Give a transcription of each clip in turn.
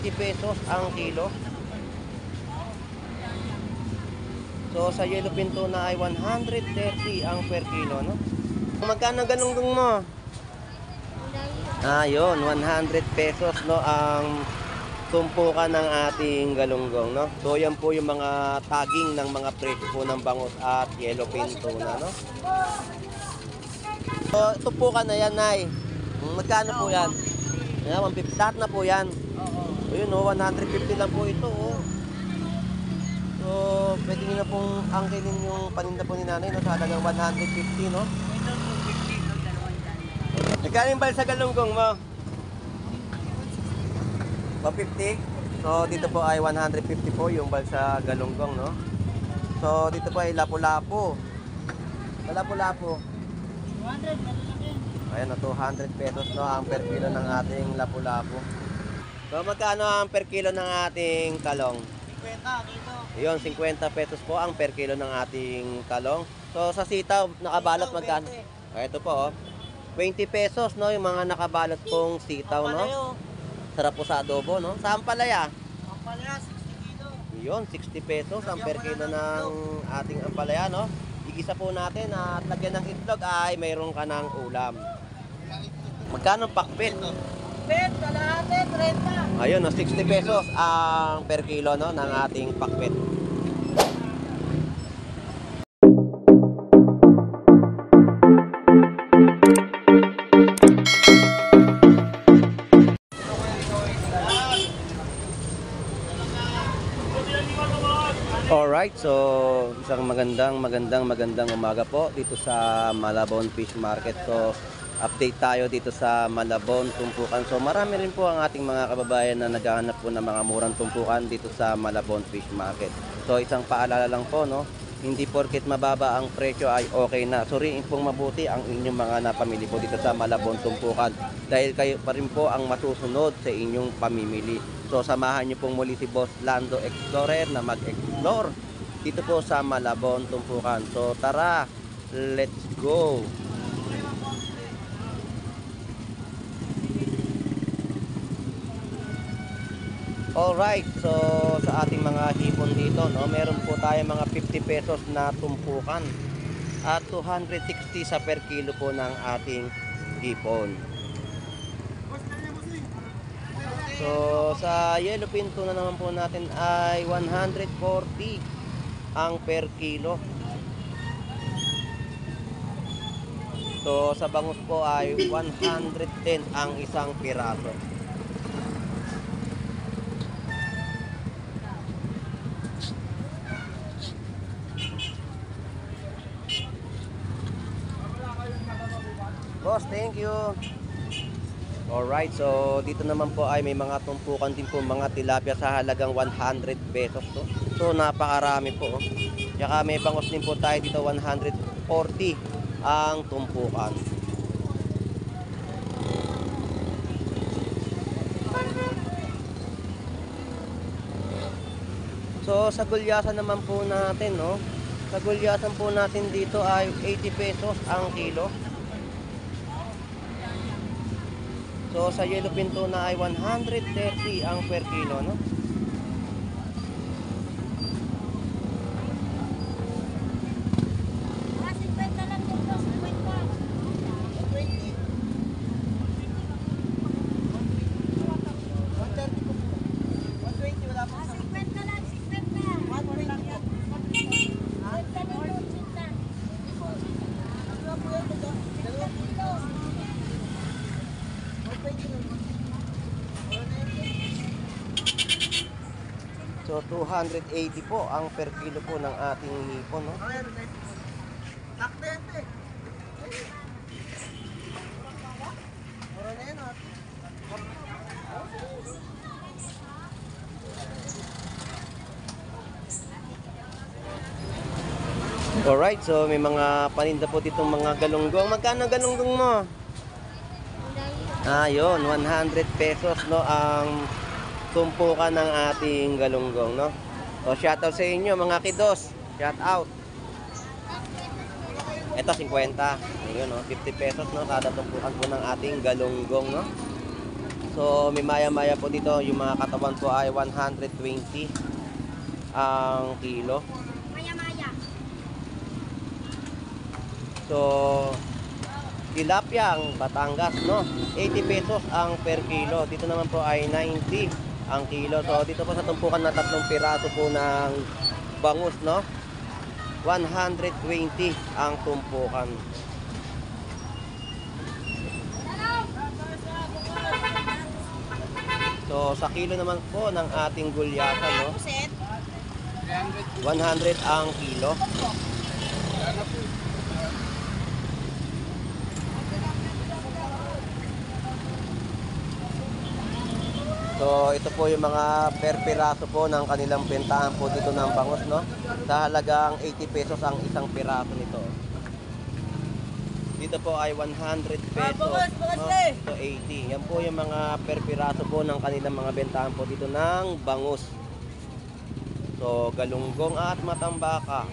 20 pesos ang kilo. So sa yellowfin tuna ay 130 ang per kilo, no? Magkano galunggong mo? Yun, 100 pesos, no, ang tumpukan ng ating galunggong, no? So yan po yung mga tagging ng mga presyo po ng bangus at yellowfin tuna, no? So tumpukan na yan, Nay. Magkano po yan? Yan, 150 lahat na po yan. Ayun, no, 150 lang po ito, oh. So pwede nyo na pong angkinin yung paninda po ni Nanay, no, sa halagang 150, no? Magkano yung balsa galunggong mo? 150? So dito po ay 150 po yung balsa galunggong, no? So dito po ay lapu-lapu. Lapu-lapu. 200. Ayan, no, 200 pesos, no, ang per kilo ng ating lapu-lapu. So magkano ang per kilo ng ating talong? 50 dito. Ayun, 50 pesos po ang per kilo ng ating talong. So sa sitaw, nakabalot magkano? Ito po, oh. 20 pesos, no, yung mga nakabalot pong sitaw, no? Sarap po sa adobo, no? Sa ampalaya? Ampalaya, 60 kilo. Yun, 60 pesos ang per kilo ng ating ampalaya, no? Igisa po natin at lagyan ng itlog ay mayroon ka ng ulam. Magkano pakpit? Pakpit, kalahati, 30. Ayun, no, 60 pesos ang per kilo, no, ng ating pakpit. Alright, so isang magandang umaga po dito sa Malabon Fish Market. So update tayo dito sa Malabon tumpukan. So marami rin po ang ating mga kababayan na naghahanap po ng mga murang tumpukan dito sa Malabon Fish Market. So isang paalala lang po, no, hindi porket mababa ang presyo ay okay na. Suriin pong mabuti ang inyong mga napamili po dito sa Malabon tumpukan dahil kayo pa rin po ang masusunod sa inyong pamimili. So samahan niyo pong muli si Boss Lando Explorer na mag-explore dito po sa Malabon tumpukan. So tara, let's go. Alright, so sa ating mga hipon dito, no, meron po tayo mga 50 pesos na tumpukan at 260 sa per kilo po ng ating hipon. So sa yellowfin tuna naman po natin ay 140 ang per kilo. So sa bangus po ay 110 ang isang piraso. Boss, thank you. Alright, so dito naman po ay may mga tumpukan din po mga tilapia sa halagang 100 pesos to. So napakarami po, oh. Tsaka may bangus din po tayo dito 140 ang tumpukan. So sa gulyasan naman po natin, no, sa gulyasan po natin dito ay 80 pesos ang kilo. So sa yellowfin tuna ay 130 ang per kilo, no? So 280 po ang per kilo po ng ating hipon, no? Alright, so may mga paninda po ditong mga galunggong. Magkano galunggong mo? Yun, 100 pesos, no, ang tumpukan ng ating galunggong, no? So shoutout sa inyo mga kidos. Shout out. Ito 50. Ayun, no, 50 pesos, no, kada tumpukan po ng ating galunggong, no? So may maya-maya po dito, yung mga katawan po ay 120 ang kilo. Maya-maya. So tilapia ang Batangas, no? 80 pesos ang per kilo. Dito naman po ay 90 ang kilo. So dito po sa tumpukan na 3 piraso po ng bangus, no? 120 ang tumpukan. So sa kilo naman po ng ating gulyasan, no? 100 ang kilo. So ito po yung mga per piraso po ng kanilang bentahan po dito ng bangus, no? Sa halagang 80 pesos ang isang piraso nito. Dito po ay 100 pesos, no? Ito 80. Yan po yung mga per piraso po ng kanilang mga bentahan po dito ng bangus. So galunggong at matambaka.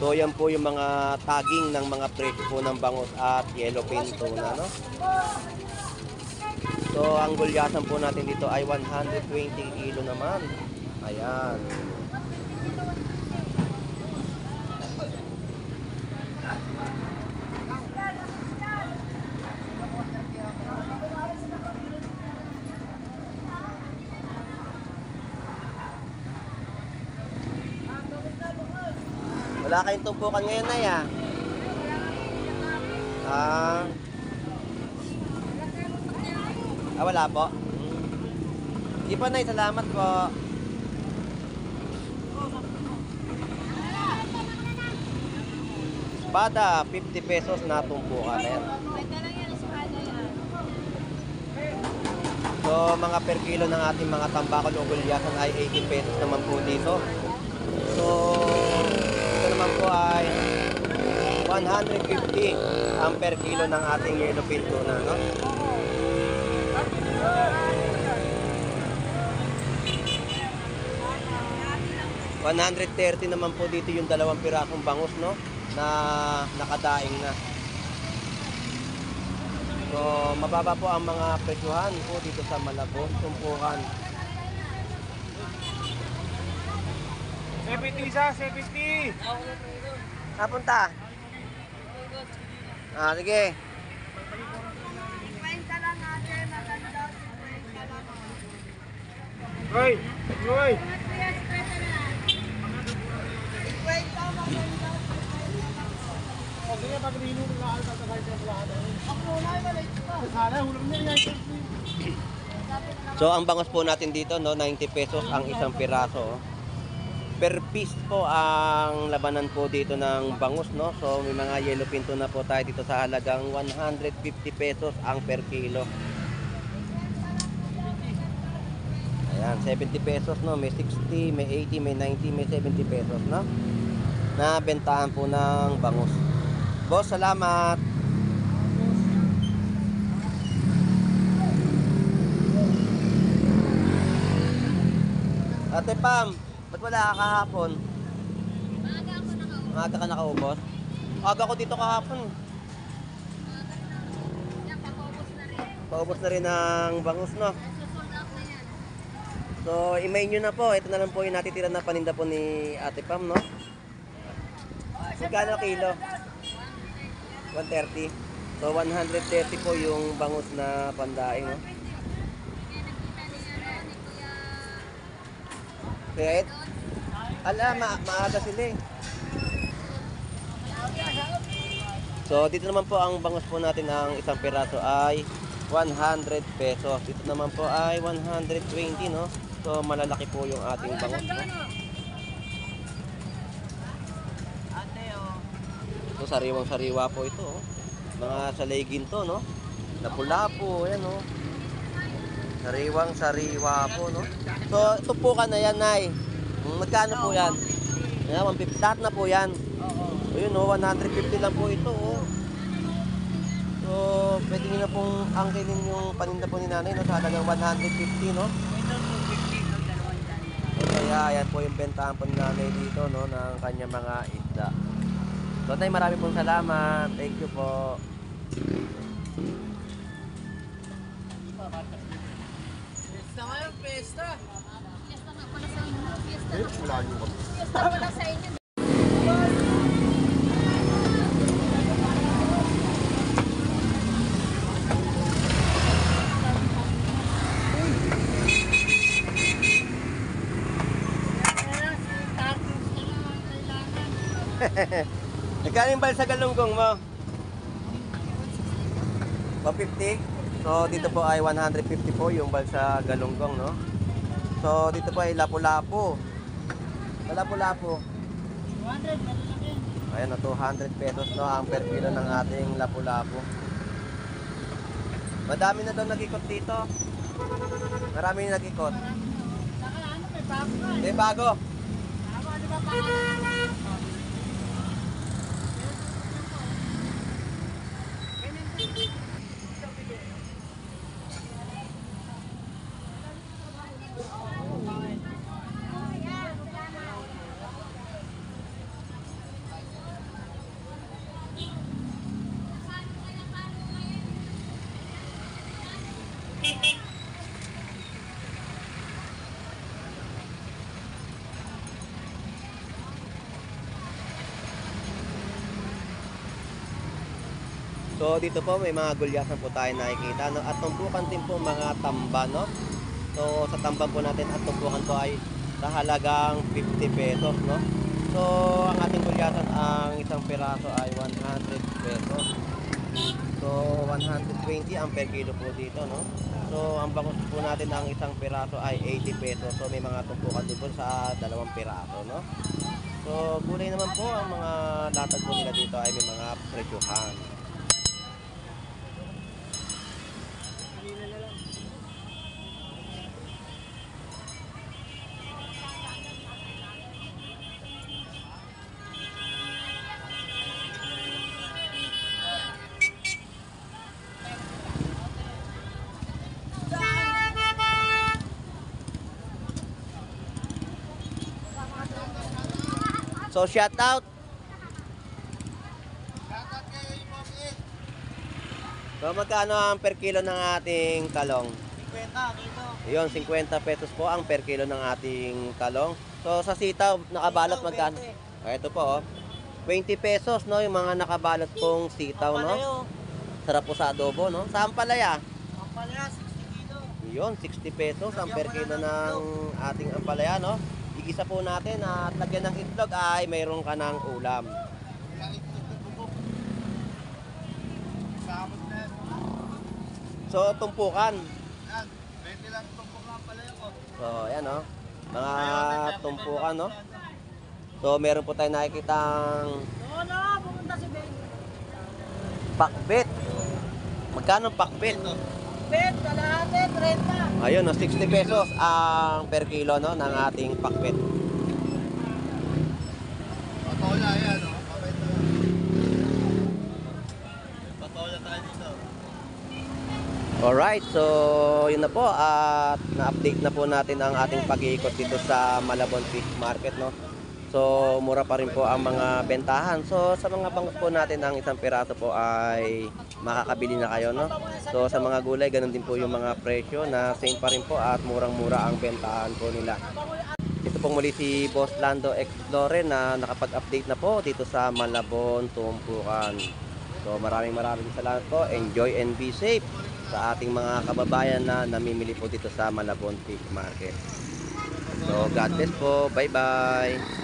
So yan po yung mga tagging ng mga presyo po ng bangus at yellowfin tuna, no? So ang gulyasan po natin dito ay 120 kilo naman. Ayan. Wala kayong tumpukan ngayon, Nay, ah. Wala po. Di pa, Nay. Salamat po. Espada, 50 pesos na tumpukan. Ayan. So, mga per kilo ng ating mga tambakol o gulyasan ay 80 pesos naman po dito. So, ito naman po ay 150 ang per kilo ng ating yellowfin tuna, no? $130 naman po dito yung 2 pirasong bangus, no? Na nakadaing na. So, mababa po ang mga presyuhan po dito sa Malabon, tumpukan. 70 isa, 70. Napunta? Sige. 50 lang ate, maganda. 50 lang. Hoy, hoy. 50 maganda. Okay, pag nino na ang tatagay sa lahat. Ako na balik pa. Sana hulog niya yan. So, ang bangus po natin dito, no, 90 pesos ang isang piraso. Per piece po ang labanan po dito ng bangus, no? So may mga yellowfin tuna po tayo dito sa halagang 150 pesos ang per kilo. Ayan, 70 pesos, no? May 60, may 80, may 90, may 70 pesos, no? Na bentahan po ng bangus. Boss, salamat. Ate Pam, ba't wala ka kahapon? Maaga ako nakaubos. Maaga ka nakaubos? Aga ko dito kahapon. Yan, papaubos na rin. Paubos na rin ang bangus, no? Nasusold out na yan. So, email nyo na po. Ito na lang po yung natitira na paninda po ni Ate Pam, no? Magkano kilo? 130. So, 130 po yung bangus na pandaing, no? Kaya, maaga sila eh. So, dito naman po ang bangus po natin ang isang piraso ay 100 pesos. Dito naman po ay 120, no? So, malalaki po yung ating bangus, no? So, sariwang-sariwa po ito, oh. Mga saligin to, no? Lapu-lapu, ayan, no? Sariwang-sariwa po, no? So, ito po ka na yan, Nay. Magkano po yan? Ayan, 150. Lahat na po yan. Ayun, no? 150 lang po ito, oh. So, pwede nyo na pong angkinin yung paninda po ni Nanay, no? Sa halagang 150, no? Ito, 250 ng dalawang daan. Kaya yan po yung bentahan po ni nanay dito, no, ng kanyang mga isda. So tay, marami pong salamat. Thank you po. Pesta ngayon, pesta. Fiesta nga pala sa inyo. Fiesta Eh, nga. wala nyo kami. Fiesta pala sa inyo. Nagkano yung balsa galunggong mo? 150? So dito po ay 150 po yung balsa galunggong, no? So dito po ay lapu-lapu. Sa lapu-lapu. 200, malalaki. Ayan na, 200 pesos, no, ang per kilo ng ating lapu-lapu. Madami na daw nag-ikot dito. Marami na nag-ikot. Saka ano, may bago nga. Hindi, bago. Tama, di ba bago? So dito po may mga gulyasan po tayo nakikita, no? At tumpukan din po mga tamba, no? So sa tamban po natin at tumpukan po ay sa halagang 50 pesos, no? So ang ating gulyasan, ang isang piraso ay 100 pesos. So 120 ang per kilo po dito, no? So ang bangus po natin ang isang piraso ay 80 pesos. So may mga tumpukan din po sa dalawang piraso, no? So gulay naman po, ang mga latag po nila dito ay may mga presyuhan. So shout out. Shoutout kayo yung mga So magkano ang per kilo ng ating talong? 50 dito. Iyon, 50 pesos po ang per kilo ng ating talong. So sa sitaw, nakabalot magkano? Ito po, oh. 20 pesos, no, yung mga nakabalot pong sitaw, no? Sarap po sa adobo, no? Sa ampalaya, Ang palaya, 60 kilo. iyon, 60 pesos ang per kilo ng ating ampalaya, no? Igisa po natin at lagyan ng itlog ay mayroon ka ng ulam. Kaya ito bubok. Samot na yan. So tumpukan. Yan, 20 lang itong mga palaya ko. So ayan, no? Mga tumpukan, no? So meron po tayo nakikitang Lolo, pumunta si Ben. pakbet. Magkano ang pakbet? Ben, kalahati, 30. Ayun, no, 60 pesos ang per kilo, no, ng ating pakbet. Patola yan, o. Mabait na yan. Patola tayo dito. Alright, so yun na po, at na-update na po natin ang ating pag-iikot dito sa Malabon Fish Market, no. So mura pa rin po ang mga bentahan. So sa mga bangus po natin, ang isang piraso po ay makakabili na kayo, no. So sa mga gulay, ganun din po yung mga presyo na same pa rin po at murang-mura ang bentahan po nila. Ito pong muli si Boss Lando Explorer na nakapag-update na po dito sa Malabon, Tumpukan. So maraming salamat po. Enjoy and be safe sa ating mga kababayan na namimili po dito sa Malabon Fish Market. So God bless po. Bye-bye.